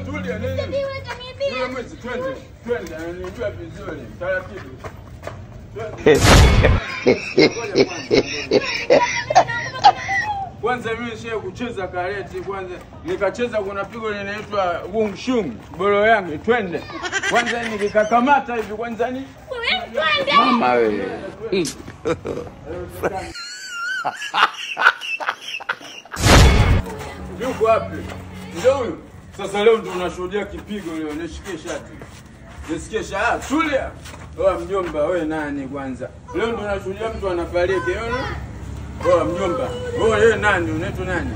Tulia nini? Yule mwezi twende anijua vizuri. Taratibu. Kwanza mimi sio kucheza kareti kwanza. Nikacheza kuna pigo linaitwa Wung Shung. Bolo yangu twende. Kwanza nikikakamata hivi kwanza ni twende. Mama wewe. Yuko wapi? Ndio huyo. Sasa leo ndo tunashuhudia kipigo leo. Nishikie shati. Nisikie shati. Tulia. Oa mjomba wewe nani kwanza? Leo ndo tunashuhudia mtu anafariki. Oa mjomba. Wewe nani? Unaitwa nani?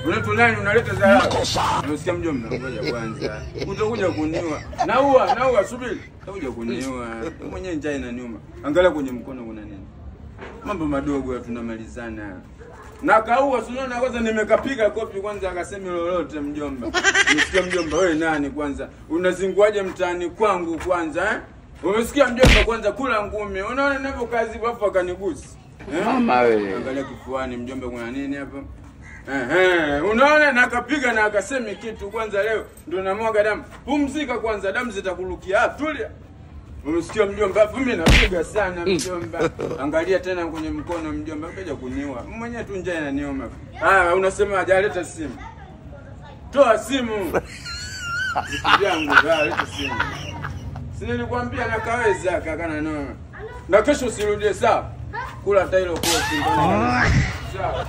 Unaitwa nani unaleta dharau? Unasikia mjomba? Ngoja kwanza. Utakuja kuniua. Naua subiri. Utakuja kuniua. Mwenyewe njaa inaniuma. Angalia kwenye mkono kuna nini? Mambo madogo tunamalizana. Na kaua unaona kwanza nimekapiga kopi kwanza akasema lolote mjomba. Unasikia mjomba wewe nani kwanza? Unazinguaje mtaani kwangu kwanza Umesikia mjomba kwanza kula ngumi. Unaona ninavyo kazi hapo akanigusi. Mama wewe. Angalia kifuani mjomba kuna nini hapo? Unaona na akapiga na akasema kitu kwanza leo ndio namwaga damu. Pumzika kwanza damu zitakurukia. Tulia. Umesikia mjomba? Mimi napiga sana mjomba. Angalia tena kwenye mkono mjomba, kaja kuniua. Mwenyewe tu njaa inaniuma. Unasema hajaleta simu. Toa simu. Yangu leta simu. Si nilikwambia nakaweza kaka na noma. Na kesho usirudie sawa. Kula hata hilo kosi. Sawa.